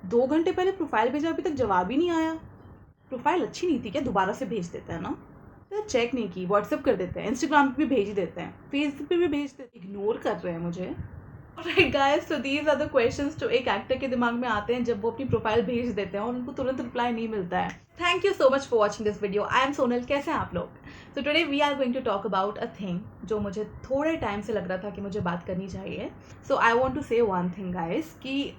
2 घंटे पहले प्रोफाइल भेजा, अभी तक जवाब ही नहीं आया। प्रोफाइल अच्छी नहीं थी क्या? दोबारा से भेज देते हैं ना। तो चेक नहीं की, व्हाट्सएप कर देते हैं, इंस्टाग्राम पे भी भेज ही देते हैं, फेसबुक पे भी भेज देते हैं, इग्नोर कर रहे हैं मुझे। Right guys, so these are the questions जो एक एक्टर के दिमाग में आते हैं जब वो अपनी प्रोफाइल भेज देते हैं और उनको तुरंत रिप्लाई नहीं मिलता है। Thank you so much for watching this video. I am Sonal. कैसे हैं आप लोग? So today we are going to talk about a thing जो मुझे थोड़े टाइम से लग रहा था कि मुझे बात करनी चाहिए। सो आई वॉन्ट टू से वन थिंग गाइस कि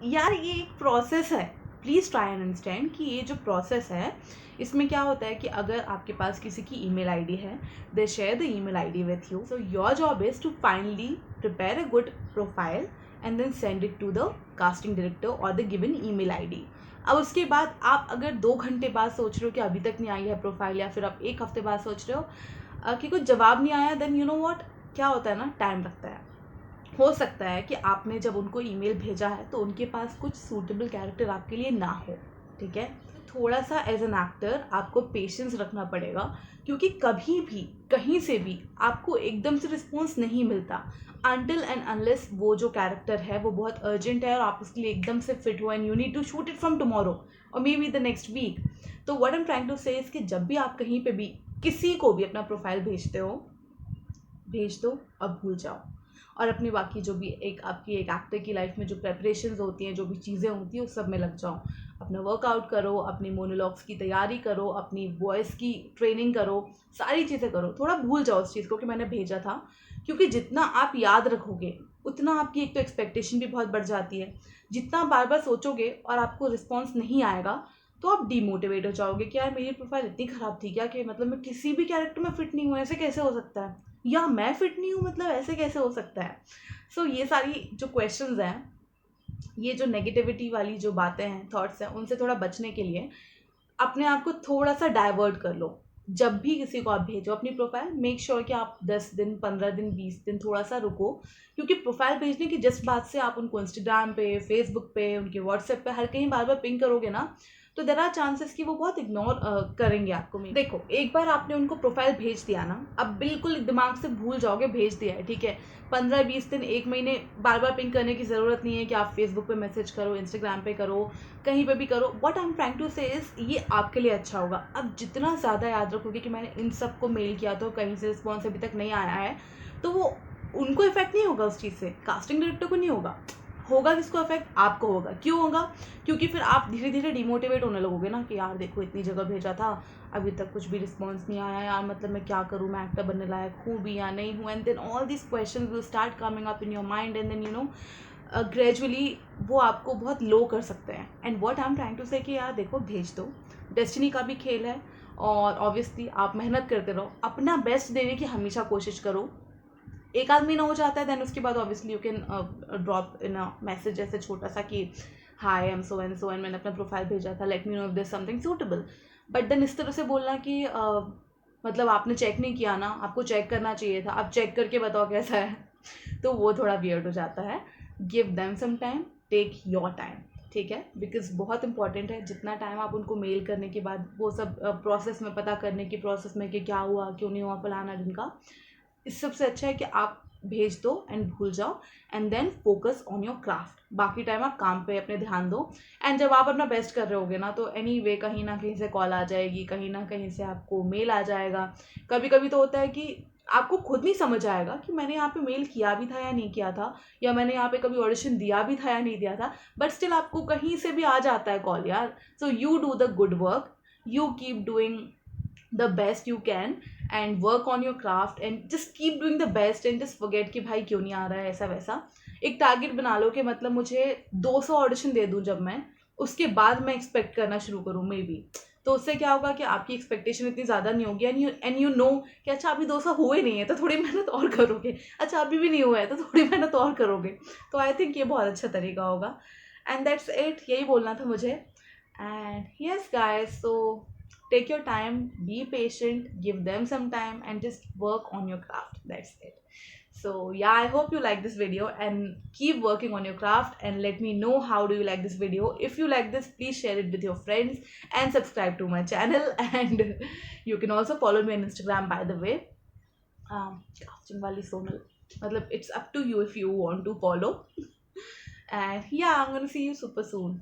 यार ये एक प्रोसेस है। प्लीज़ ट्राई एंड अंडरस्टैंड कि ये जो प्रोसेस है इसमें क्या होता है कि अगर आपके पास किसी की ईमेल आईडी है, they share the email ID with you. So your job is to finally prepare a good profile and then send it to the casting director और द गिवन ईमेल आईडी। अब उसके बाद आप अगर 2 घंटे बाद सोच रहे हो कि अभी तक नहीं आई है प्रोफाइल, या फिर आप 1 हफ्ते बाद सोच रहे हो कि कुछ जवाब नहीं आया, देन यू नो व्हाट, क्या होता है ना, टाइम लगता है। हो सकता है कि आपने जब उनको ईमेल भेजा है तो उनके पास कुछ सूटेबल कैरेक्टर आपके लिए ना हो, ठीक है। थोड़ा सा एज एन एक्टर आपको पेशेंस रखना पड़ेगा, क्योंकि कभी भी कहीं से भी आपको एकदम से रिस्पॉन्स नहीं मिलता अनटिल एंड अनलेस वो जो कैरेक्टर है वो बहुत अर्जेंट है और आप उसके लिए एकदम से फिट हो and you need to shoot it from tomorrow और maybe the next week. तो what I am trying to say is कि जब भी आप कहीं पे भी किसी को भी अपना प्रोफाइल भेजते हो, भेज दो, अब भूल जाओ और अपनी बाकी जो भी एक आपकी एक एक्टर की लाइफ में जो प्रेपरेशंस होती हैं, जो भी चीज़ें होती हैं, उस सब में लग जाओ। अपना वर्कआउट करो, अपनी मोनोलॉग्स की तैयारी करो, अपनी वॉइस की ट्रेनिंग करो, सारी चीज़ें करो। थोड़ा भूल जाओ उस चीज़ को कि मैंने भेजा था, क्योंकि जितना आप याद रखोगे उतना आपकी एक तो एक्सपेक्टेशन भी बहुत बढ़ जाती है। जितना बार बार सोचोगे और आपको रिस्पॉन्स नहीं आएगा तो आप डीमोटिवेट हो जाओगे कि यार मेरी प्रोफाइल इतनी ख़राब थी क्या, कि मतलब मैं किसी भी कैरेक्टर में फिट नहीं हूँ, ऐसे कैसे हो सकता है, या मैं फिट नहीं हूँ, मतलब ऐसे कैसे हो सकता है। सो ये सारी जो क्वेश्चंस हैं, ये जो नेगेटिविटी वाली जो बातें हैं, थॉट्स हैं, उनसे थोड़ा बचने के लिए अपने आप को थोड़ा सा डाइवर्ट कर लो। जब भी किसी को आप भेजो अपनी प्रोफाइल, मेक श्योर कि आप 10 दिन, 15 दिन, 20 दिन थोड़ा सा रुको, क्योंकि प्रोफाइल भेजने की जस्ट बात से आप उनको इंस्टाग्राम पे, फेसबुक पे, उनके व्हाट्सएप पे, हर कहीं बार बार पिंग करोगे ना, तो देर आर चांसेस कि वो बहुत इग्नोर करेंगे आपको। देखो, एक बार आपने उनको प्रोफाइल भेज दिया ना, अब बिल्कुल दिमाग से भूल जाओगे भेज दिया है, ठीक है। 15-20 दिन, 1 महीने बार बार पिंग करने की ज़रूरत नहीं है कि आप फेसबुक पे मैसेज करो, इंस्टाग्राम पे करो, कहीं पे भी करो। What I am trying to say is, ये आपके लिए अच्छा होगा। अब जितना ज़्यादा याद रखोगे कि मैंने इन सबको मेल किया तो कहीं से रिस्पॉन्स अभी तक नहीं आया है, तो वो उनको इफेक्ट नहीं होगा उस चीज़ से, कास्टिंग डायरेक्टर को नहीं होगा, होगा किसको इफेक्ट? आपको होगा। क्यों होगा? क्योंकि फिर आप धीरे धीरे डिमोटिवेट होने लगोगे ना कि यार देखो इतनी जगह भेजा था, अभी तक कुछ भी रिस्पॉन्स नहीं आया यार, मतलब मैं क्या करूँ, मैं एक्टर बनने लायक हूँ भी या नहीं हूँ। And then all this question will start coming up in your mind and then you know gradually वो आपको बहुत लो कर सकते हैं। And what I am trying to say कि यार देखो, भेज दो, डेस्टिनी का भी खेल है और ऑब्वियसली आप मेहनत करते रहो, अपना बेस्ट देने की हमेशा कोशिश करो। एक आध महीना हो जाता है, देन उसके बाद obviously you can drop in a message ऐसे छोटा सा कि hi I am so and मैंने अपना प्रोफाइल भेजा था, let me know if there something suitable. But then इस तरह से बोलना कि मतलब आपने चेक नहीं किया ना, आपको चेक करना चाहिए था, आप चेक करके बताओ कैसा है, तो वो थोड़ा वियर्ड हो जाता है। Give them some time, take your time, ठीक है, बिकॉज बहुत इंपॉर्टेंट है जितना टाइम आप उनको मेल करने के बाद वो सब प्रोसेस में पता करने की प्रोसेस में कि क्या हुआ क्यों नहीं हुआ फलाना जिनका, इस सबसे अच्छा है कि आप भेज दो एंड भूल जाओ and then focus on your craft. बाकी टाइम आप काम पे अपने ध्यान दो। एंड जब आप अपना बेस्ट कर रहे होगे ना, तो एनी वे कहीं ना कहीं से कॉल आ जाएगी, कहीं ना कहीं से आपको मेल आ जाएगा। कभी कभी तो होता है कि आपको खुद नहीं समझ आएगा कि मैंने यहाँ पे मेल किया भी था या नहीं किया था, या मैंने यहाँ पे कभी ऑडिशन दिया भी था या नहीं दिया था, बट स्टिल आपको कहीं से भी आ जाता है कॉल यार। So you do the good work, you keep doing the best you can and work on your craft and just keep doing the best and just forget कि भाई क्यों नहीं आ रहा है ऐसा वैसा। एक टारगेट बना लो कि मतलब मुझे 200 ऑडिशन दे दूं जब मैं, उसके बाद मैं एक्सपेक्ट करना शुरू करूं मे बी। तो उससे क्या होगा कि आपकी एक्सपेक्टेशन इतनी ज़्यादा नहीं होगी एंड यू नो कि अच्छा अभी 200 हुए नहीं है तो थोड़ी मेहनत और करोगे, अच्छा अभी भी नहीं हुआ है तो थोड़ी मेहनत और करोगे। तो आई थिंक ये बहुत अच्छा तरीका होगा। एंड दैट्स इट, यही बोलना था मुझे। And yes, guys, so take your time, be patient, give them some time, and just work on your craft. That's it. So yeah, I hope you like this video and keep working on your craft and let me know how do you like this video. If you like this, please share it with your friends and subscribe to my channel. And you can also follow me on Instagram, by the way. Casting Wali Sonal. Matlab, it's up to you if you want to follow. And yeah, I'm gonna see you super soon.